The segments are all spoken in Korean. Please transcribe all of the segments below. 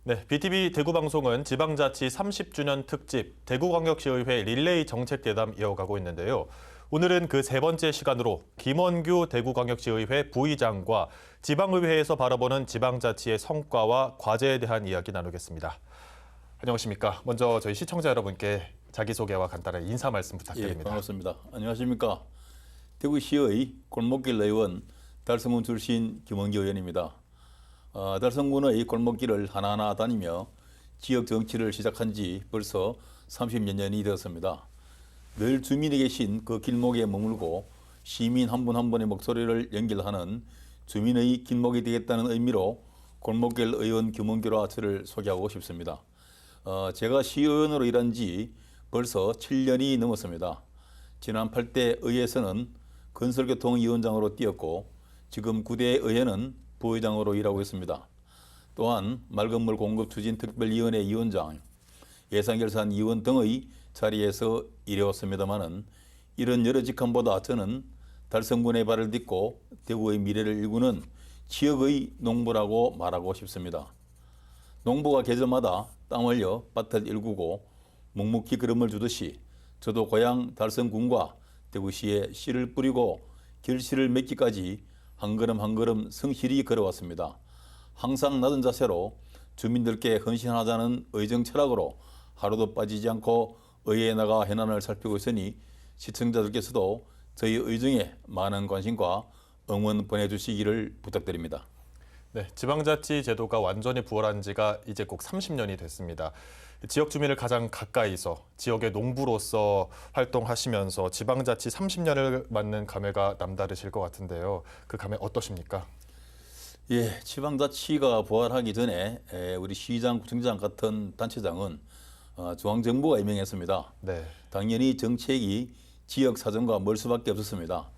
네, BTV 대구방송은 지방자치 30주년 특집 대구광역시의회 릴레이 정책대담 이어가고 있는데요. 오늘은 그 세 번째 시간으로 김원규 대구광역시의회 부의장과 지방의회에서 바라보는 지방자치의 성과와 과제에 대한 이야기 나누겠습니다. 안녕하십니까. 먼저 저희 시청자 여러분께 자기소개와 간단한 인사 말씀 부탁드립니다. 예, 반갑습니다. 안녕하십니까. 대구시의 골목길 의원 달성군 출신 김원규 의원입니다. 달성군의 골목길을 하나하나 다니며 지역 정치를 시작한 지 벌써 30여 년이 되었습니다. 늘 주민이 계신 그 길목에 머물고 시민 한 분 한 분의 목소리를 연결하는 주민의 길목이 되겠다는 의미로 골목길 의원 김원규라 저를 소개하고 싶습니다. 제가 시의원으로 일한 지 벌써 7년이 넘었습니다. 지난 8대 의회에서는 건설교통위원장으로 뛰었고 지금 9대 의회는 부의장으로 일하고 있습니다. 또한 맑은물 공급추진특별위원회 위원장, 예산결산위원 등의 자리에서 일해왔습니다마는 이런 여러 직함보다 저는 달성군의 발을 딛고 대구의 미래를 일구는 지역의 농부라고 말하고 싶습니다. 농부가 계절마다 땅을 여 밭을 일구고 묵묵히 걸음을 주듯이 저도 고향 달성군과 대구시에 씨를 뿌리고 결실을 맺기까지 한 걸음 한 걸음 성실히 걸어왔습니다. 항상 낮은 자세로 주민들께 헌신하자는 의정 철학으로 하루도 빠지지 않고 의회에 나가 현안을 살피고 있으니 시청자들께서도 저희 의정에 많은 관심과 응원 보내주시기를 부탁드립니다. 네, 지방자치 제도가 완전히 부활한 지가 이제 꼭 30년이 됐습니다. 지역 주민을 가장 가까이서 지역의 농부로서 활동하시면서 지방자치 30년을 맞는 감회가 남다르실 것 같은데요. 그 감회 어떠십니까? 예, 지방자치가 부활하기 전에 우리 시장, 구청장 같은 단체장은 중앙정부가 임명했습니다. 네. 당연히 정책이 지역 사정과 멀 수밖에 없었습니다.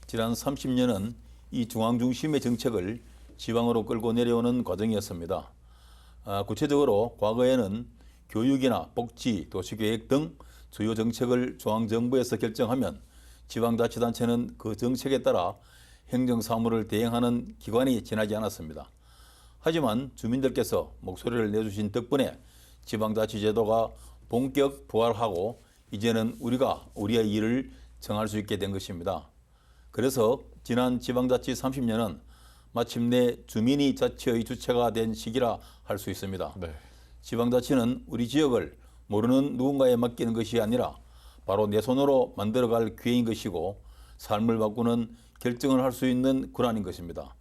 지난 30년은 이 중앙 중심의 정책을 지방으로 끌고 내려오는 과정이었습니다. 구체적으로 과거에는 교육이나 복지, 도시계획 등 주요 정책을 중앙정부에서 결정하면 지방자치단체는 그 정책에 따라 행정사무를 대행하는 기관이 지나지 않았습니다. 하지만 주민들께서 목소리를 내주신 덕분에 지방자치제도가 본격 부활하고 이제는 우리가 우리의 일을 정할 수 있게 된 것입니다. 그래서 지난 지방자치 30년은 마침내 주민이 자치의 주체가 된 시기라 할 수 있습니다. 네. 지방자치는 우리 지역을 모르는 누군가에 맡기는 것이 아니라 바로 내 손으로 만들어갈 기회인 것이고 삶을 바꾸는 결정을 할 수 있는 권한인 것입니다.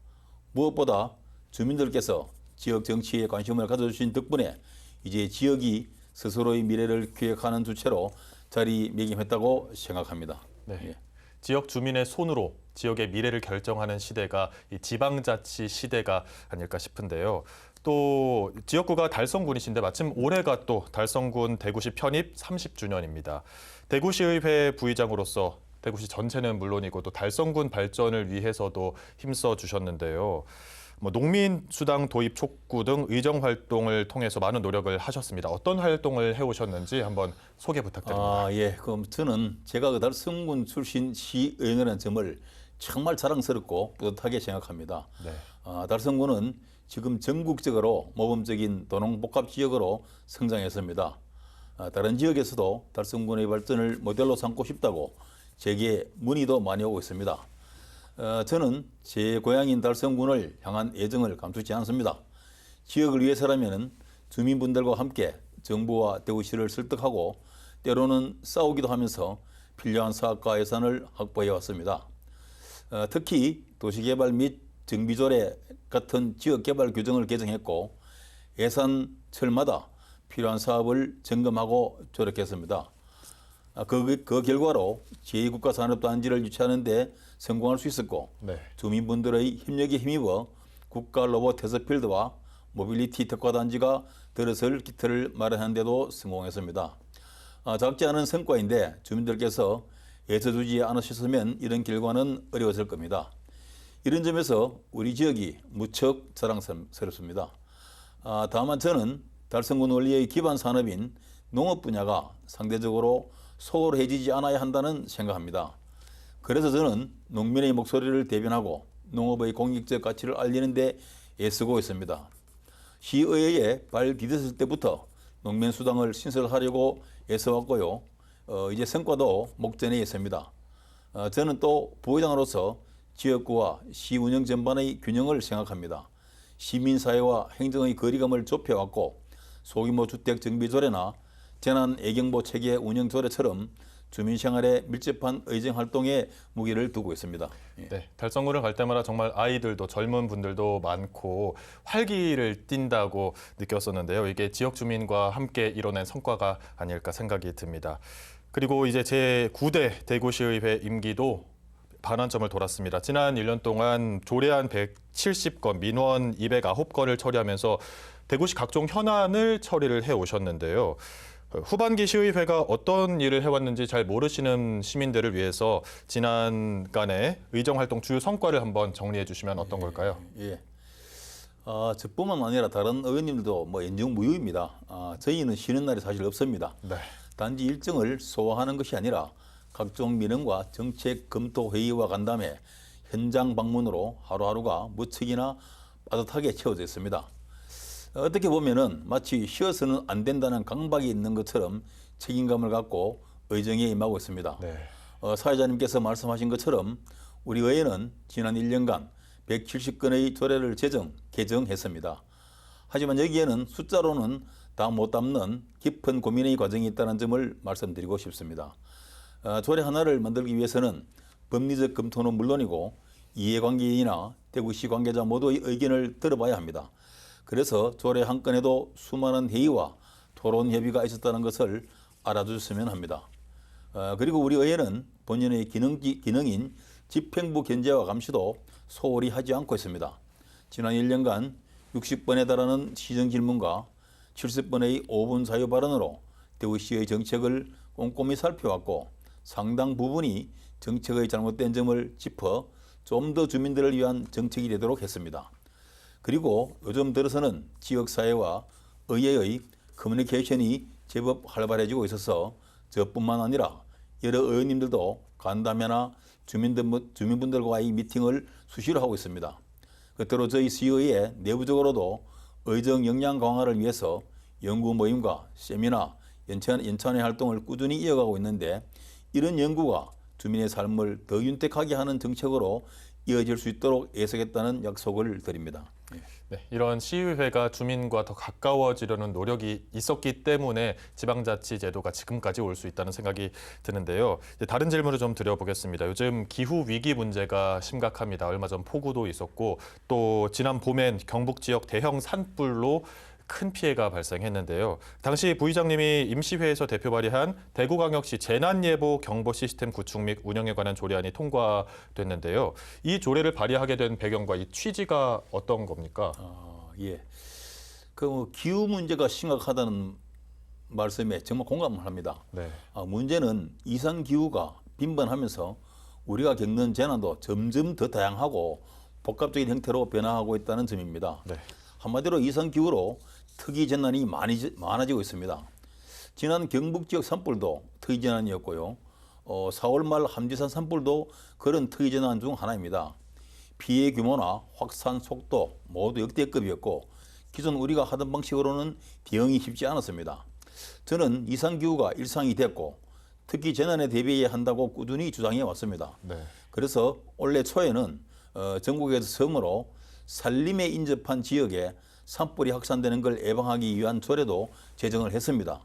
무엇보다 주민들께서 지역 정치에 관심을 가져주신 덕분에 이제 지역이 스스로의 미래를 기획하는 주체로 자리매김했다고 생각합니다. 네. 예. 지역 주민의 손으로 지역의 미래를 결정하는 시대가 이 지방자치 시대가 아닐까 싶은데요. 또 지역구가 달성군이신데 마침 올해가 또 달성군 대구시 편입 30주년입니다. 대구시의회 부의장으로서 대구시 전체는 물론이고 또 달성군 발전을 위해서도 힘써 주셨는데요. 농민수당 도입 촉구 등 의정 활동을 통해서 많은 노력을 하셨습니다. 어떤 활동을 해오셨는지 한번 소개 부탁드립니다. 예. 그럼 저는 제가 그 달성군 출신 시의원이라는 점을 정말 자랑스럽고 뿌듯하게 생각합니다. 네. 달성군은 지금 전국적으로 모범적인 도농복합지역으로 성장했습니다. 다른 지역에서도 달성군의 발전을 모델로 삼고 싶다고 제게 문의도 많이 오고 있습니다. 저는 제 고향인 달성군을 향한 애정을 감추지 않습니다. 지역을 위해서라면 주민분들과 함께 정부와 대구시를 설득하고 때로는 싸우기도 하면서 필요한 사업과 예산을 확보해 왔습니다. 특히 도시개발 및 정비조례 같은 지역개발 규정을 개정했고 예산철마다 필요한 사업을 점검하고 조력했습니다. 그 결과로 제2국가산업단지를 유치하는 데 성공할 수 있었고 네. 주민분들의 협력에 힘입어 국가 로봇 테스트필드와 모빌리티 특화단지가 들어설 기틀을 마련하는 데도 성공했습니다. 작지 않은 성과인데 주민들께서 애써주지 않으셨으면 이런 결과는 어려웠을 겁니다. 이런 점에서 우리 지역이 무척 자랑스럽습니다. 다만 저는 달성군 원리의 기반 산업인 농업 분야가 상대적으로 소홀해지지 않아야 한다는 생각합니다. 그래서 저는 농민의 목소리를 대변하고 농업의 공익적 가치를 알리는 데 애쓰고 있습니다. 시의회에 발 디뎠을 때부터 농민 수당을 신설하려고 애써왔고요. 이제 성과도 목전에 있습니다. 저는 또 부회장으로서 지역구와 시 운영 전반의 균형을 생각합니다. 시민사회와 행정의 거리감을 좁혀왔고 소규모 주택 정비 조례나 재난 예경보 체계 운영 조례처럼 주민생활에 밀접한 의정 활동에 무게를 두고 있습니다. 예. 네, 달성군을 갈 때마다 정말 아이들도 젊은 분들도 많고 활기를 띈다고 느꼈었는데요. 이게 지역 주민과 함께 이뤄낸 성과가 아닐까 생각이 듭니다. 그리고 이제 제9대 대구시의회 임기도 반환점을 돌았습니다. 지난 1년 동안 조례안 170건, 민원 209건을 처리하면서 대구시 각종 현안을 처리를 해오셨는데요. 후반기 시의회가 어떤 일을 해왔는지 잘 모르시는 시민들을 위해서 지난간의 의정활동 주요 성과를 한번 정리해 주시면 어떤 걸까요? 예. 저뿐만 아니라 다른 의원님들도 뭐 연중무휴입니다. 저희는 쉬는 날이 사실 없습니다. 네. 단지 일정을 소화하는 것이 아니라 각종 민원과 정책 검토 회의와 간담회, 현장 방문으로 하루하루가 무척이나 빠듯하게 채워져 있습니다. 어떻게 보면은 마치 쉬어서는 안 된다는 강박이 있는 것처럼 책임감을 갖고 의정에 임하고 있습니다. 네. 사회자님께서 말씀하신 것처럼 우리 의회는 지난 1년간 170건의 조례를 개정했습니다. 하지만 여기에는 숫자로는 다 못 담는 깊은 고민의 과정이 있다는 점을 말씀드리고 싶습니다. 조례 하나를 만들기 위해서는 법리적 검토는 물론이고 이해관계인이나 대구시 관계자 모두의 의견을 들어봐야 합니다. 그래서 조례 한 건에도 수많은 회의와 토론 협의가 있었다는 것을 알아주셨으면 합니다. 그리고 우리 의회는 본연의 기능인 집행부 견제와 감시도 소홀히 하지 않고 있습니다. 지난 1년간 60번에 달하는 시정 질문과 70번의 5분 사유 발언으로 대구시의 정책을 꼼꼼히 살펴왔고 상당 부분이 정책의 잘못된 점을 짚어 좀 더 주민들을 위한 정책이 되도록 했습니다. 그리고 요즘 들어서는 지역사회와 의회의 커뮤니케이션이 제법 활발해지고 있어서 저뿐만 아니라 여러 의원님들도 간담회나 주민분들과의 미팅을 수시로 하고 있습니다. 끝으로 저희 시의회 내부적으로도 의정 역량 강화를 위해서 연구 모임과 세미나, 연찬회 활동을 꾸준히 이어가고 있는데 이런 연구가 주민의 삶을 더 윤택하게 하는 정책으로 이어질 수 있도록 애쓰겠다는 약속을 드립니다. 네, 이런 시의회가 주민과 더 가까워지려는 노력이 있었기 때문에 지방자치 제도가 지금까지 올 수 있다는 생각이 드는데요. 이제 다른 질문을 좀 드려보겠습니다. 요즘 기후 위기 문제가 심각합니다. 얼마 전 폭우도 있었고 또 지난 봄엔 경북 지역 대형 산불로 큰 피해가 발생했는데요. 당시 부의장님이 임시회에서 대표 발의한 대구광역시 재난예보 경보 시스템 구축 및 운영에 관한 조례안이 통과됐는데요. 이 조례를 발의하게 된 배경과 이 취지가 어떤 겁니까? 예. 기후 문제가 심각하다는 말씀에 정말 공감을 합니다. 네. 문제는 이상 기후가 빈번하면서 우리가 겪는 재난도 점점 더 다양하고 복합적인 형태로 변화하고 있다는 점입니다. 네. 한마디로 이상 기후로 특이 재난이 많아지고 있습니다. 지난 경북 지역 산불도 특이 재난이었고요. 4월 말 함지산 산불도 그런 특이 재난 중 하나입니다. 피해 규모나 확산 속도 모두 역대급이었고 기존 우리가 하던 방식으로는 대응이 쉽지 않았습니다. 저는 이상 기후가 일상이 됐고 특히 재난에 대비해야 한다고 꾸준히 주장해 왔습니다. 네. 그래서 올해 초에는 전국에서 처음으로 산림에 인접한 지역에 산불이 확산되는 걸 예방하기 위한 조례도 제정을 했습니다.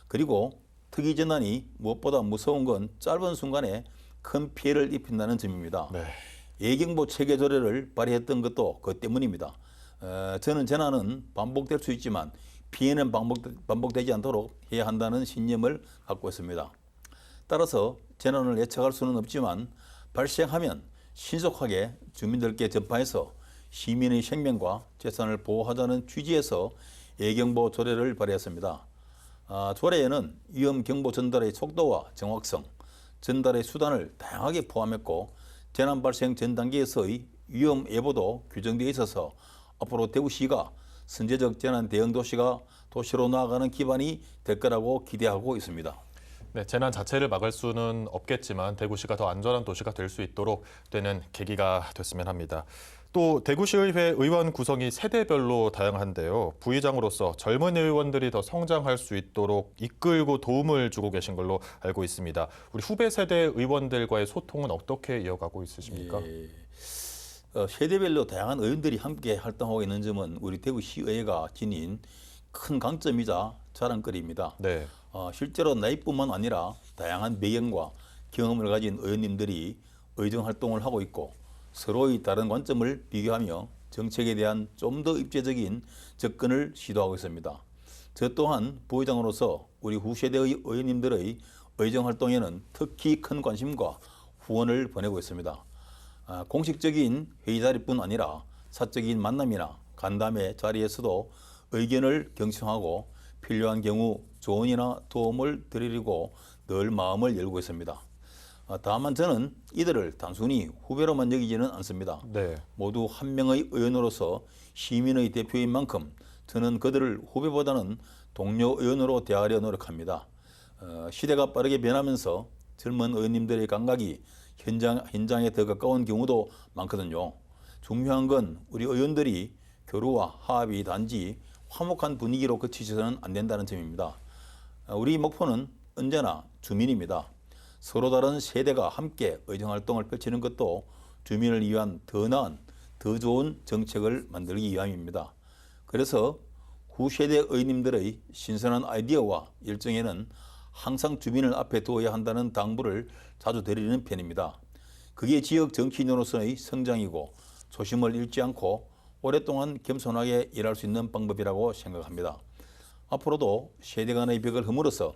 그리고 특이 재난이 무엇보다 무서운 건 짧은 순간에 큰 피해를 입힌다는 점입니다. 네. 예경보 체계 조례를 발의했던 것도 그 때문입니다. 저는 재난은 반복될 수 있지만 피해는 반복되지 않도록 해야 한다는 신념을 갖고 있습니다. 따라서 재난을 예측할 수는 없지만 발생하면 신속하게 주민들께 전파해서 시민의 생명과 재산을 보호하자는 취지에서 예경보 조례를 발의했습니다. 조례에는 위험 경보 전달의 속도와 정확성, 전달의 수단을 다양하게 포함했고 재난 발생 전 단계에서의 위험 예보도 규정되어 있어서 앞으로 대구시가 선제적 재난 대응 도시로 나아가는 기반이 될 거라고 기대하고 있습니다. 네, 재난 자체를 막을 수는 없겠지만 대구시가 더 안전한 도시가 될 수 있도록 되는 계기가 됐으면 합니다. 또 대구시의회 의원 구성이 세대별로 다양한데요. 부의장으로서 젊은 의원들이 더 성장할 수 있도록 이끌고 도움을 주고 계신 걸로 알고 있습니다. 우리 후배 세대 의원들과의 소통은 어떻게 이어가고 있으십니까? 세대별로 다양한 의원들이 함께 활동하고 있는 점은 우리 대구시의회가 지닌 큰 강점이자 자랑거리입니다. 네. 실제로 나이뿐만 아니라 다양한 배경과 경험을 가진 의원님들이 의정 활동을 하고 있고 서로의 다른 관점을 비교하며 정책에 대한 좀 더 입체적인 접근을 시도하고 있습니다. 저 또한 부의장으로서 우리 후세대의 의원님들의 의정 활동에는 특히 큰 관심과 후원을 보내고 있습니다. 공식적인 회의 자리뿐 아니라 사적인 만남이나 간담회 자리에서도 의견을 경청하고 필요한 경우 조언이나 도움을 드리려고 늘 마음을 열고 있습니다. 다만 저는 이들을 단순히 후배로만 여기지는 않습니다. 네. 모두 한 명의 의원으로서 시민의 대표인 만큼 저는 그들을 후배보다는 동료 의원으로 대하려 노력합니다. 시대가 빠르게 변하면서 젊은 의원님들의 감각이 현장에 더 가까운 경우도 많거든요. 중요한 건 우리 의원들이 교류와 화합이 단지 화목한 분위기로 그치서는 안 된다는 점입니다. 우리 목표는 언제나 주민입니다. 서로 다른 세대가 함께 의정활동을 펼치는 것도 주민을 위한 더 나은, 더 좋은 정책을 만들기 위함입니다. 그래서 후세대 의원님들의 신선한 아이디어와 열정에는 항상 주민을 앞에 두어야 한다는 당부를 자주 드리는 편입니다. 그게 지역 정치인으로서의 성장이고 초심을 잃지 않고 오랫동안 겸손하게 일할 수 있는 방법이라고 생각합니다. 앞으로도 세대 간의 벽을 허물어서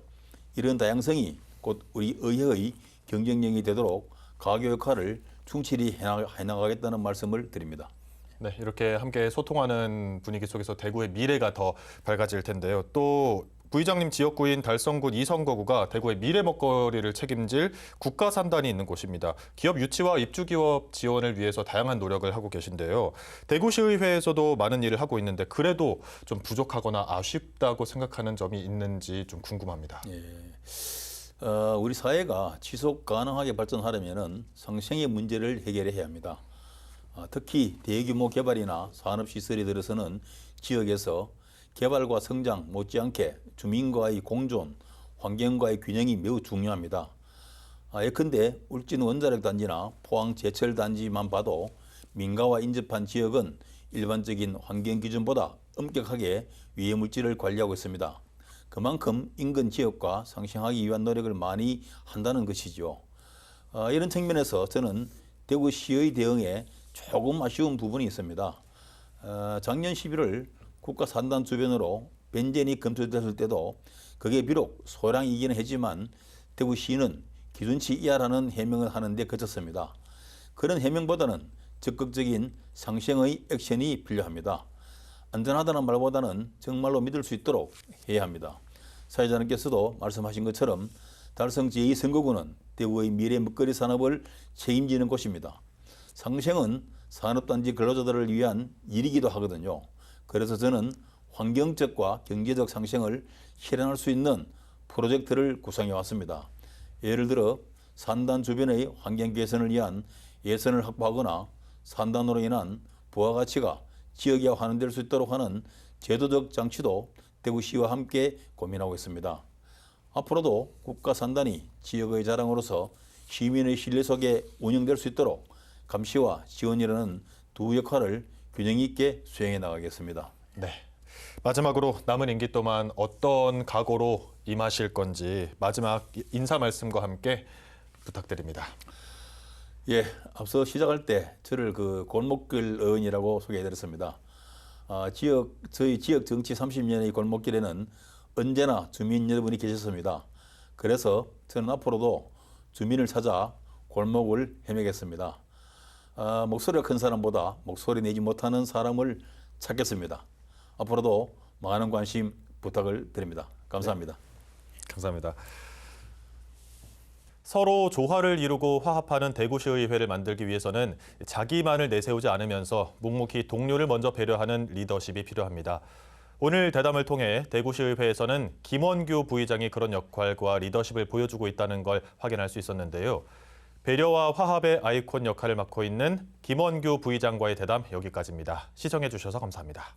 이런 다양성이 곧 우리 의회의 경쟁력이 되도록 가교 역할을 충실히 해나가겠다는 말씀을 드립니다. 네, 이렇게 함께 소통하는 분위기 속에서 대구의 미래가 더 밝아질 텐데요. 또 부의장님 지역구인 달성군 이성거구가 대구의 미래 먹거리를 책임질 국가산단이 있는 곳입니다. 기업 유치와 입주기업 지원을 위해서 다양한 노력을 하고 계신데요. 대구시의회에서도 많은 일을 하고 있는데 그래도 좀 부족하거나 아쉽다고 생각하는 점이 있는지 좀 궁금합니다. 우리 사회가 지속 가능하게 발전하려면 상생의 문제를 해결해야 합니다. 특히 대규모 개발이나 산업시설이 들어서는 지역에서 개발과 성장 못지않게 주민과의 공존, 환경과의 균형이 매우 중요합니다. 예컨대 울진 원자력 단지나 포항 제철 단지만 봐도 민가와 인접한 지역은 일반적인 환경 기준보다 엄격하게 위해 물질을 관리하고 있습니다. 그만큼 인근 지역과 상생하기 위한 노력을 많이 한다는 것이죠. 이런 측면에서 저는 대구시의 대응에 조금 아쉬운 부분이 있습니다. 작년 11월 국가산단 주변으로 벤젠이 검출됐을 때도 그게 비록 소량이기는 하지만 대구시는 기준치 이하라는 해명을 하는 데 그쳤습니다. 그런 해명보다는 적극적인 상생의 액션이 필요합니다. 안전하다는 말보다는 정말로 믿을 수 있도록 해야 합니다. 사회자님께서도 말씀하신 것처럼 달성 제2선거구는 대구의 미래 먹거리 산업을 책임지는 곳입니다. 상생은 산업단지 근로자들을 위한 일이기도 하거든요. 그래서 저는 환경적과 경제적 상생을 실현할 수 있는 프로젝트를 구성해 왔습니다. 예를 들어 산단 주변의 환경 개선을 위한 예산을 확보하거나 산단으로 인한 부가가치가 지역에 환원될 수 있도록 하는 제도적 장치도 대구시와 함께 고민하고 있습니다. 앞으로도 국가산단이 지역의 자랑으로서 시민의 신뢰 속에 운영될 수 있도록 감시와 지원이라는 두 역할을 균형 있게 수행해 나가겠습니다. 네. 마지막으로 남은 임기 동안 어떤 각오로 임하실 건지 마지막 인사 말씀과 함께 부탁드립니다. 앞서 시작할 때 저를 골목길 의원이라고 소개해드렸습니다. 저희 지역 정치 30년의 골목길에는 언제나 주민 여러분이 계셨습니다. 그래서 저는 앞으로도 주민을 찾아 골목을 헤매겠습니다. 목소리가 큰 사람보다 목소리 내지 못하는 사람을 찾겠습니다. 앞으로도 많은 관심 부탁을 드립니다. 감사합니다. 감사합니다. 서로 조화를 이루고 화합하는 대구시의회를 만들기 위해서는 자기만을 내세우지 않으면서 묵묵히 동료를 먼저 배려하는 리더십이 필요합니다. 오늘 대담을 통해 대구시의회에서는 김원규 부의장이 그런 역할과 리더십을 보여주고 있다는 걸 확인할 수 있었는데요. 배려와 화합의 아이콘 역할을 맡고 있는 김원규 부의장과의 대담 여기까지입니다. 시청해 주셔서 감사합니다.